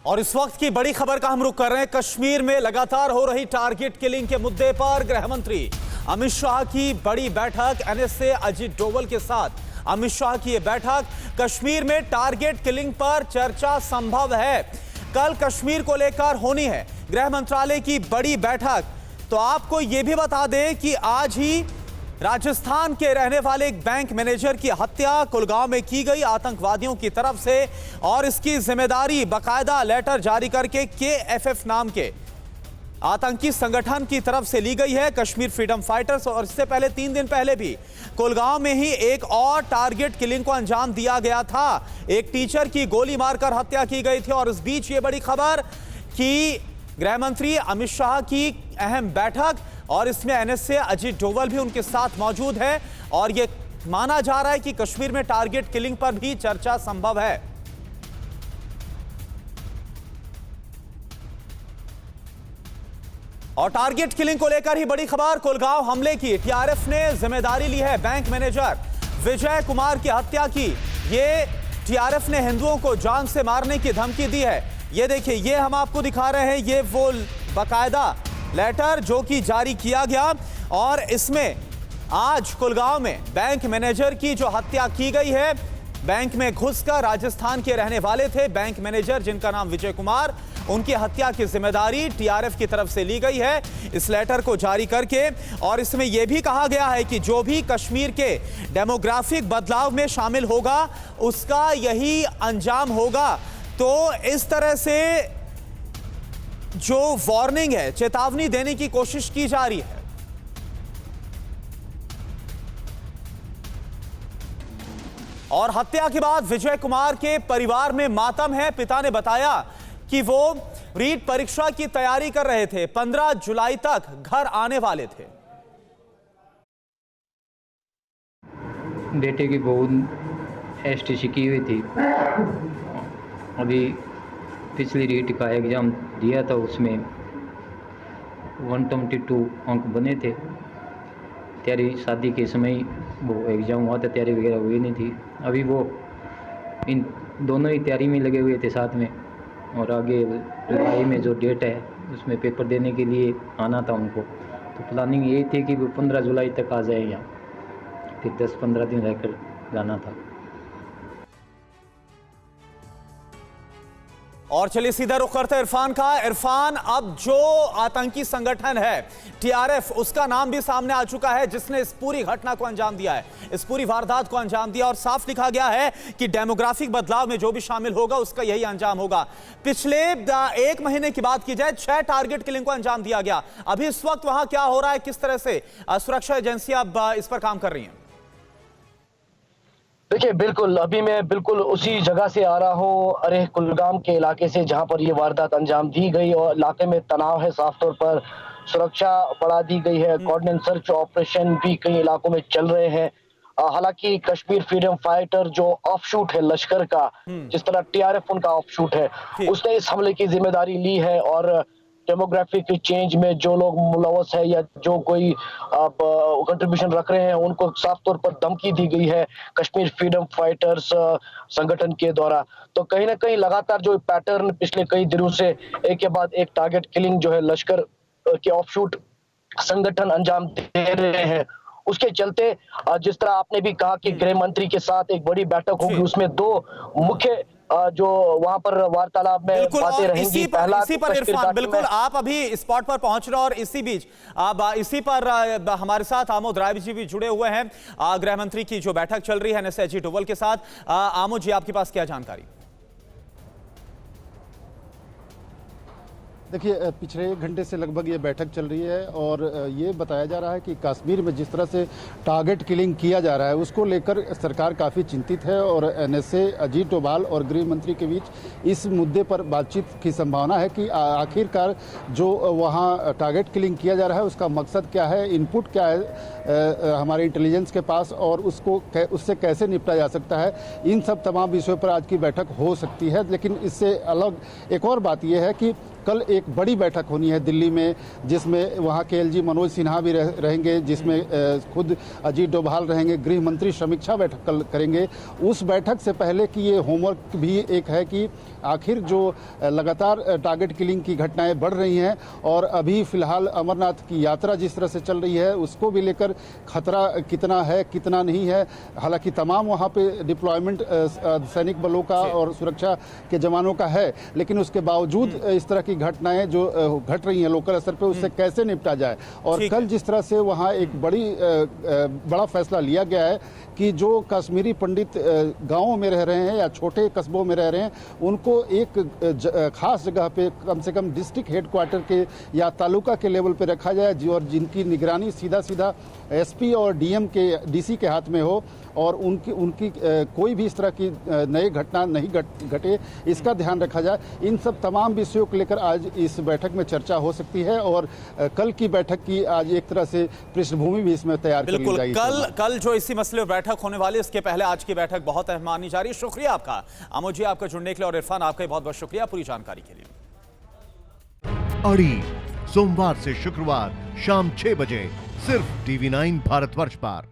और इस वक्त की बड़ी खबर का हम रुख कर रहे हैं। कश्मीर में लगातार हो रही टारगेट किलिंग के मुद्दे पर गृह मंत्री अमित शाह की बड़ी बैठक। एनएसए अजीत डोवल के साथ अमित शाह की यह बैठक। कश्मीर में टारगेट किलिंग पर चर्चा संभव है, कल कश्मीर को लेकर होनी है गृह मंत्रालय की बड़ी बैठक। तो आपको यह भी बता दें कि आज ही राजस्थान के रहने वाले एक बैंक मैनेजर की हत्या कुलगांव में की गई आतंकवादियों की तरफ से, और इसकी जिम्मेदारी बाकायदा लेटर जारी करके KFF नाम के आतंकी संगठन की तरफ से ली गई है, कश्मीर फ्रीडम फाइटर्स। और इससे पहले 3 दिन पहले भी कुलगांव में ही एक और टारगेट किलिंग को अंजाम दिया गया था। एक टीचर की गोली मारकर हत्या की गई थी। और इस बीच ये बड़ी खबर कि गृह मंत्री अमित शाह की अहम बैठक, और इसमें एनएसए अजीत डोवल भी उनके साथ मौजूद है। और यह माना जा रहा है कि कश्मीर में टारगेट किलिंग पर भी चर्चा संभव है। और टारगेट किलिंग को लेकर ही बड़ी खबर, कुलगांव हमले की टीआरएफ ने जिम्मेदारी ली है। बैंक मैनेजर विजय कुमार की हत्या की ये टीआरएफ ने हिंदुओं को जान से मारने की धमकी दी है। ये देखिए, ये हम आपको दिखा रहे हैं, ये वो बाकायदा लेटर जो कि जारी किया गया। और इसमें आज कुलगांव में बैंक मैनेजर की जो हत्या की गई है, बैंक में घुसकर राजस्थान के रहने वाले थे बैंक मैनेजर जिनका नाम विजय कुमार, उनकी हत्या की जिम्मेदारी टीआरएफ की तरफ से ली गई है इस लेटर को जारी करके। और इसमें यह भी कहा गया है कि जो भी कश्मीर के डेमोग्राफिक बदलाव में शामिल होगा उसका यही अंजाम होगा। तो इस तरह से जो वार्निंग है, चेतावनी देने की कोशिश की जा रही है। और हत्या के बाद विजय कुमार के परिवार में मातम है। पिता ने बताया कि वो रीट परीक्षा की तैयारी कर रहे थे, 15 जुलाई तक घर आने वाले थे। बेटे की बहू STC की हुई थी, अभी पिछली रीट का एग्ज़ाम दिया था, उसमें 122 अंक बने थे। तैयारी शादी के समय वो एग्ज़ाम हुआ था, तैयारी वगैरह हुई नहीं थी। अभी वो इन दोनों ही तैयारी में लगे हुए थे साथ में। और आगे जुलाई में जो डेट है उसमें पेपर देने के लिए आना था उनको। तो प्लानिंग यही थी कि वो 15 जुलाई तक आ जाए यहाँ, फिर 10-15 दिन रहकर जाना था। और चलिए सीधा रुख करते हैं इरफान का। इरफान, अब जो आतंकी संगठन है टीआरएफ, उसका नाम भी सामने आ चुका है जिसने इस पूरी घटना को अंजाम दिया है, इस पूरी वारदात को अंजाम दिया। और साफ लिखा गया है कि डेमोग्राफिक बदलाव में जो भी शामिल होगा उसका यही अंजाम होगा। पिछले 1 महीने की बात की जाए, 6 टारगेट किलिंग को अंजाम दिया गया। अभी इस वक्त वहां क्या हो रहा है, किस तरह से सुरक्षा एजेंसियां अब इस पर काम कर रही हैं? देखिए, बिल्कुल अभी मैं बिल्कुल उसी जगह से आ रहा हूँ, अरे कुलगाम के इलाके से, जहां पर ये वारदात अंजाम दी गई। और इलाके में तनाव है, साफ तौर पर सुरक्षा बढ़ा दी गई है। कोऑर्डिनेट सर्च ऑपरेशन भी कई इलाकों में चल रहे हैं। हालांकि कश्मीर फ्रीडम फाइटर जो ऑफशूट है लश्कर का, जिस तरह टीआरएफ उनका ऑफशूट है, उसने इस हमले की जिम्मेदारी ली है। और डेमोग्राफिक चेंज में जो लोग मुलव्वस है या जो कोई कंट्रीब्यूशन रख रहे हैं, उनको साफ तौर पर धमकी दी गई है कश्मीर फ्रीडम फाइटर्स संगठन के द्वारा। तो कहीं ना कहीं लगातार जो पैटर्न पिछले कई दिनों से एक के बाद एक टारगेट किलिंग जो है लश्कर के ऑफशूट संगठन अंजाम दे रहे हैं, उसके चलते जिस तरह आपने भी कहा कि गृह मंत्री के साथ एक बड़ी बैठक होगी, उसमें 2 मुख्य जो वहां पर वार्तालाप में बातें रहेंगी। इसी पर इरफान, बिल्कुल आप अभी स्पॉट पर पहुंच रहे हो। और इसी बीच इसी पर हमारे साथ आमोद राय जी भी जुड़े हुए हैं। गृह मंत्री की जो बैठक चल रही है एनएसए अजीत डोवल के साथ, आमोद जी आपके पास क्या जानकारी? देखिए, पिछले 1 घंटे से लगभग ये बैठक चल रही है। और ये बताया जा रहा है कि कश्मीर में जिस तरह से टारगेट किलिंग किया जा रहा है उसको लेकर सरकार काफ़ी चिंतित है। और एनएसए अजीत डोभाल और गृह मंत्री के बीच इस मुद्दे पर बातचीत की संभावना है कि आखिरकार जो वहाँ टारगेट किलिंग किया जा रहा है उसका मकसद क्या है, इनपुट क्या है हमारे इंटेलिजेंस के पास, और उससे कैसे निपटा जा सकता है। इन सब तमाम विषयों पर आज की बैठक हो सकती है। लेकिन इससे अलग एक और बात यह है कि कल एक बड़ी बैठक होनी है दिल्ली में, जिसमें वहाँ के एलजी मनोज सिन्हा भी रहेंगे, जिसमें खुद अजीत डोभाल रहेंगे, गृह मंत्री समीक्षा बैठक कल करेंगे। उस बैठक से पहले की ये होमवर्क भी एक है कि आखिर जो लगातार टारगेट किलिंग की घटनाएं बढ़ रही हैं और अभी फिलहाल अमरनाथ की यात्रा जिस तरह से चल रही है उसको भी लेकर खतरा कितना है कितना नहीं है। हालांकि तमाम वहाँ पे डिप्लॉयमेंट सैनिक बलों का और सुरक्षा के जवानों का है, लेकिन उसके बावजूद इस तरह की घटनाएं जो घट रही हैं लोकल स्तर पे उससे कैसे निपटा जाए। और कल जिस तरह से वहाँ एक बड़ा फैसला लिया गया है कि जो कश्मीरी पंडित गांवों में रह रहे हैं या छोटे कस्बों में रह रहे हैं उनको एक खास जगह पे कम से कम डिस्ट्रिक्ट हेडक्वार्टर के या तालुका के लेवल पे रखा जाए, और जिनकी निगरानी सीधा एसपी और डीसी के हाथ में हो और उनकी कोई भी इस तरह की नई घटना नहीं घटे, इसका ध्यान रखा जाए। इन सब तमाम विषयों को लेकर आज इस बैठक में चर्चा हो सकती है और कल की बैठक की आज एक तरह से पृष्ठभूमि भी इसमें तैयार कर ली जाएगी। कल जो इसी मसले पर बैठक होने वाली है, इसके पहले आज की बैठक बहुत अहम मानी जा रही है। शुक्रिया आपका अमोद जी, आपका जुड़ने के लिए, और इरफान आपका बहुत बहुत शुक्रिया पूरी जानकारी के लिए। अड़ी सोमवार से शुक्रवार शाम 6 बजे सिर्फ TV9 भारतवर्ष पर।